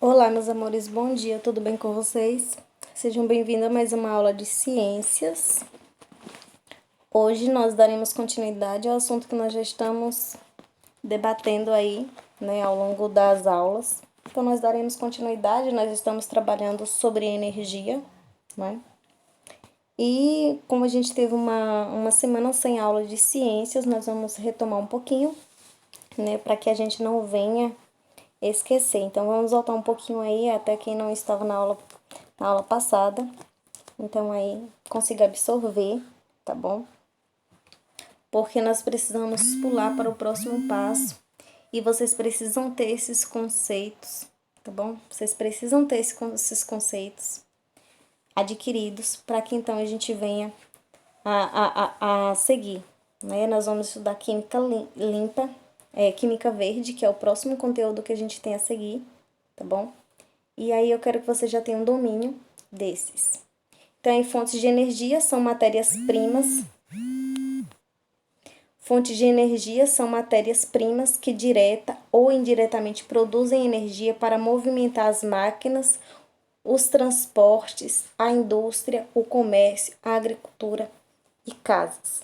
Olá, meus amores, bom dia, tudo bem com vocês? Sejam bem-vindos a mais uma aula de ciências. Hoje nós daremos continuidade ao assunto que nós já estamos debatendo aí, né, ao longo das aulas. Então, nós daremos continuidade, nós estamos trabalhando sobre energia, né? E como a gente teve uma semana sem aula de ciências, nós vamos retomar um pouquinho, né, para que a gente não venha esquecer. Então, vamos voltar um pouquinho aí, até quem não estava na aula passada. Então, aí, consiga absorver, tá bom? Porque nós precisamos pular para o próximo passo. E vocês precisam ter esses conceitos, tá bom? Vocês precisam ter esses conceitos adquiridos para que então a gente venha a seguir, né? Nós vamos estudar química limpa, química verde, que é o próximo conteúdo que a gente tem a seguir, tá bom? E aí eu quero que você já tenha um domínio desses. Então, em fontes de energia são matérias-primas. Fontes de energia são matérias-primas que direta ou indiretamente produzem energia para movimentar as máquinas, os transportes, a indústria, o comércio, a agricultura e casas.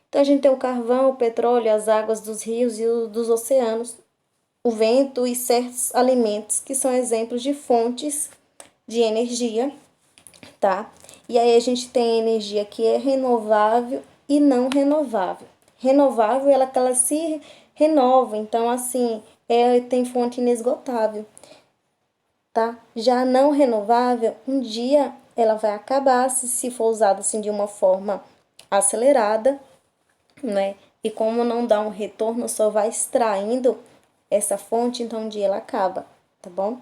Então, a gente tem o carvão, o petróleo, as águas dos rios e dos oceanos, o vento e certos alimentos que são exemplos de fontes de energia, tá? E aí a gente tem energia que é renovável e não renovável. Renovável, ela se renova, então assim, tem fonte inesgotável, tá? Já não renovável, um dia ela vai acabar se for usada assim de uma forma acelerada, né? E como não dá um retorno, só vai extraindo essa fonte, então um dia ela acaba, tá bom?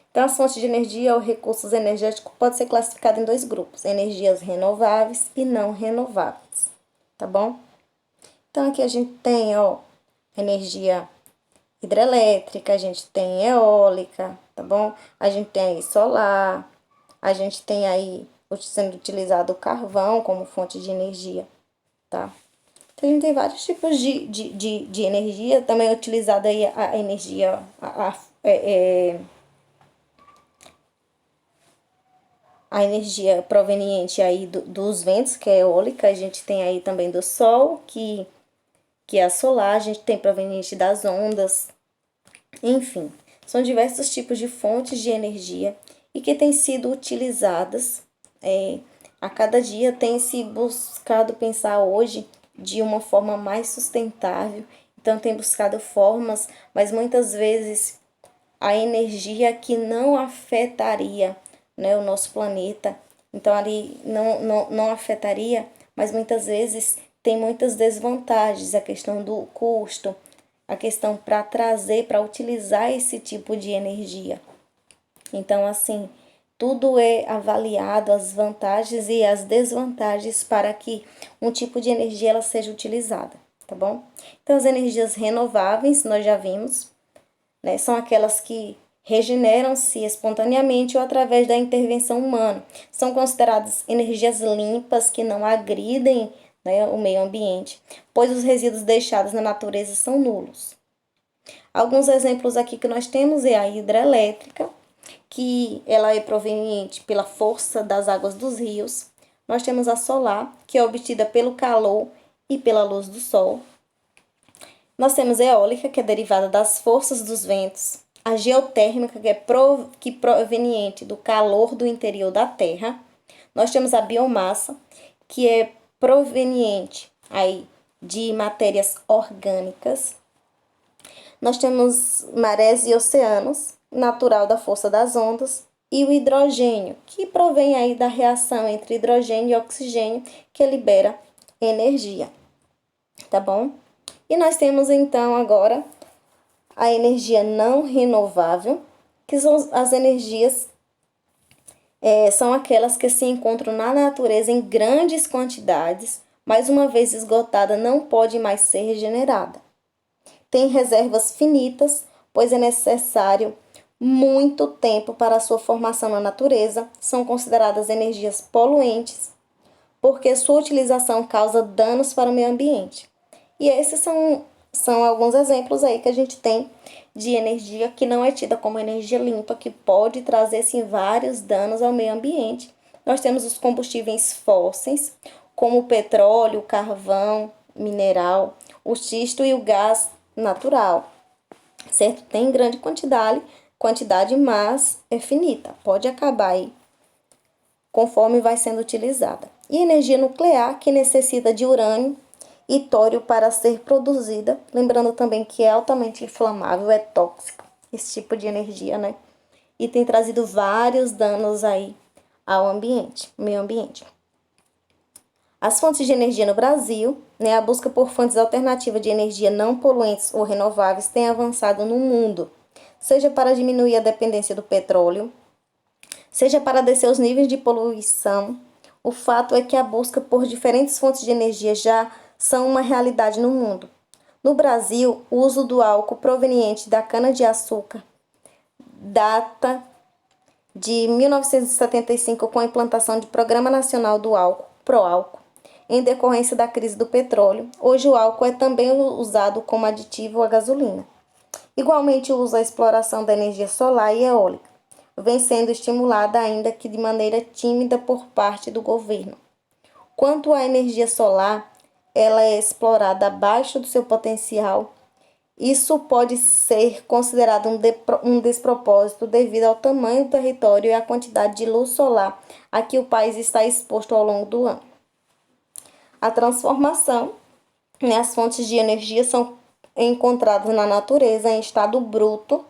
Então, as fontes de energia ou recursos energéticos podem ser classificados em dois grupos: energias renováveis e não renováveis, tá bom? Então, aqui a gente tem, ó, energia hidrelétrica, a gente tem eólica, tá bom? A gente tem aí solar, a gente tem aí sendo utilizado o carvão como fonte de energia, tá? Então, a gente tem vários tipos de energia, também é utilizada aí a energia, a energia proveniente aí dos ventos, que é eólica, a gente tem aí também do sol, que é a solar, a gente tem proveniente das ondas, enfim, são diversos tipos de fontes de energia e que têm sido utilizadas a cada dia, tem se buscado pensar hoje de uma forma mais sustentável, então tem buscado formas, mas muitas vezes a energia que não afetaria, né, o nosso planeta. Então, ali não afetaria, mas muitas vezes tem muitas desvantagens, a questão do custo, a questão para trazer, para utilizar esse tipo de energia. Então, assim, tudo é avaliado, as vantagens e as desvantagens para que um tipo de energia ela seja utilizada, tá bom? Então, as energias renováveis, nós já vimos, né, são aquelas que regeneram-se espontaneamente ou através da intervenção humana. São consideradas energias limpas que não agridem, né, o meio ambiente, pois os resíduos deixados na natureza são nulos. Alguns exemplos aqui que nós temos é a hidrelétrica, que ela é proveniente pela força das águas dos rios. Nós temos a solar, que é obtida pelo calor e pela luz do sol. Nós temos a eólica, que é derivada das forças dos ventos. A geotérmica, que é proveniente do calor do interior da Terra. Nós temos a biomassa, que é proveniente aí de matérias orgânicas. Nós temos marés e oceanos, natural da força das ondas. E o hidrogênio, que provém aí da reação entre hidrogênio e oxigênio, que libera energia, tá bom? E nós temos então agora a energia não renovável, que são as energias, são aquelas que se encontram na natureza em grandes quantidades, mas uma vez esgotada não pode mais ser regenerada. Tem reservas finitas, pois é necessário muito tempo para a sua formação na natureza, são consideradas energias poluentes, porque sua utilização causa danos para o meio ambiente. E esses são alguns exemplos aí que a gente tem de energia que não é tida como energia limpa, que pode trazer, sim, vários danos ao meio ambiente. Nós temos os combustíveis fósseis, como o petróleo, o carvão mineral, o xisto e o gás natural, certo? Tem grande quantidade, mas é finita, pode acabar aí conforme vai sendo utilizada. E energia nuclear, que necessita de urânio e tório para ser produzida, lembrando também que é altamente inflamável, é tóxico esse tipo de energia, né? E tem trazido vários danos aí ao ambiente, meio ambiente. As fontes de energia no Brasil, né, a busca por fontes alternativas de energia não poluentes ou renováveis tem avançado no mundo, seja para diminuir a dependência do petróleo, seja para descer os níveis de poluição. O fato é que a busca por diferentes fontes de energia já são uma realidade no mundo. No Brasil, o uso do álcool proveniente da cana-de-açúcar data de 1975 com a implantação do Programa Nacional do Álcool, PROÁLCOOL, em decorrência da crise do petróleo. Hoje o álcool é também usado como aditivo à gasolina. Igualmente o uso da exploração da energia solar e eólica vem sendo estimulada ainda que de maneira tímida por parte do governo. Quanto à energia solar, ela é explorada abaixo do seu potencial. Isso pode ser considerado um despropósito devido ao tamanho do território e à quantidade de luz solar a que o país está exposto ao longo do ano. A transformação, né, as fontes de energia são encontradas na natureza em estado bruto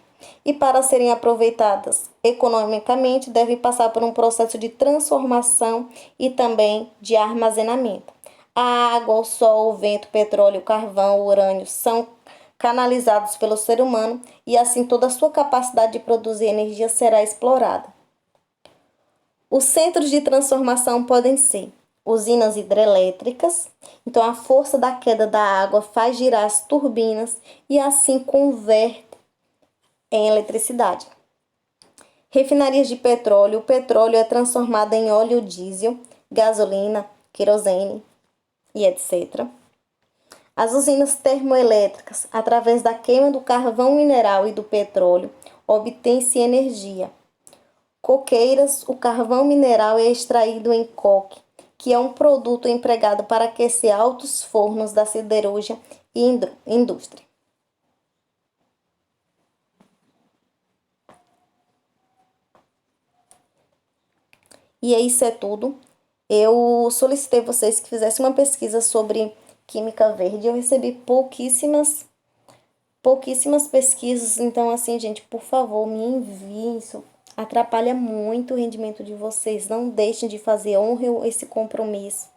e para serem aproveitadas economicamente devem passar por um processo de transformação e também de armazenamento. A água, o sol, o vento, o petróleo, o carvão, o urânio são canalizados pelo ser humano e assim toda a sua capacidade de produzir energia será explorada. Os centros de transformação podem ser usinas hidrelétricas, então a força da queda da água faz girar as turbinas e assim converte em eletricidade. Refinarias de petróleo, o petróleo é transformado em óleo diesel, gasolina, querosene e etc. As usinas termoelétricas, através da queima do carvão mineral e do petróleo, obtém-se energia. Coqueiras, o carvão mineral é extraído em coque, que é um produto empregado para aquecer altos fornos da siderurgia e indústria. E isso é tudo. Eu solicitei vocês que fizessem uma pesquisa sobre química verde. Eu recebi pouquíssimas pesquisas. Então, assim, gente, por favor, me enviem. Isso atrapalha muito o rendimento de vocês. Não deixem de fazer, honrem esse compromisso,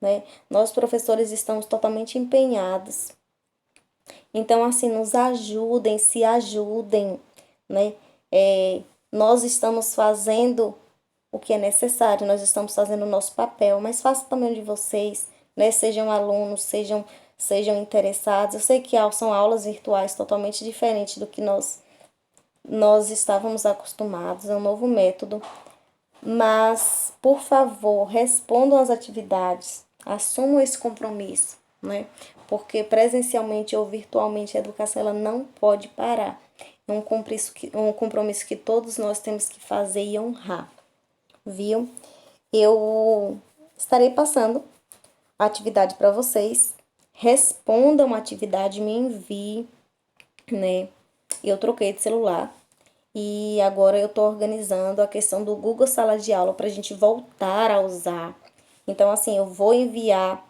né? Nós, professores, estamos totalmente empenhados. Então, assim, nos ajudem, se ajudem, né? Nós estamos fazendo o que é necessário, nós estamos fazendo o nosso papel, mas faça também o de vocês, né? Sejam alunos, sejam interessados. Eu sei que são aulas virtuais totalmente diferentes do que nós estávamos acostumados, é um novo método, mas, por favor, respondam às atividades, assumam esse compromisso, né? Porque presencialmente ou virtualmente a educação ela não pode parar. É um compromisso que todos nós temos que fazer e honrar, viu? Eu estarei passando a atividade para vocês. Respondam a atividade, me enviem, né? Eu troquei de celular e agora eu tô organizando a questão do Google Sala de Aula para a gente voltar a usar. Então, assim, eu vou enviar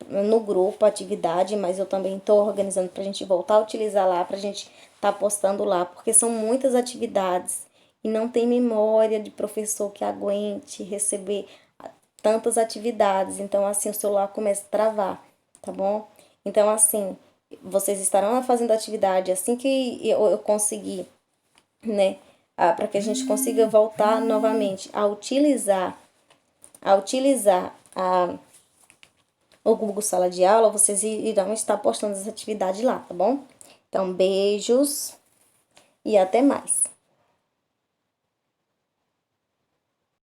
no grupo a atividade, mas eu também tô organizando para a gente voltar a utilizar lá, para a gente tá postando lá, porque são muitas atividades e não tem memória de professor que aguente receber tantas atividades. Então, assim, o celular começa a travar, tá bom? Então, assim, vocês estarão fazendo atividade assim que eu conseguir, né? Para que a gente consiga voltar novamente a utilizar o Google Sala de Aula, vocês irão estar postando as atividades lá, tá bom? Então, beijos e até mais.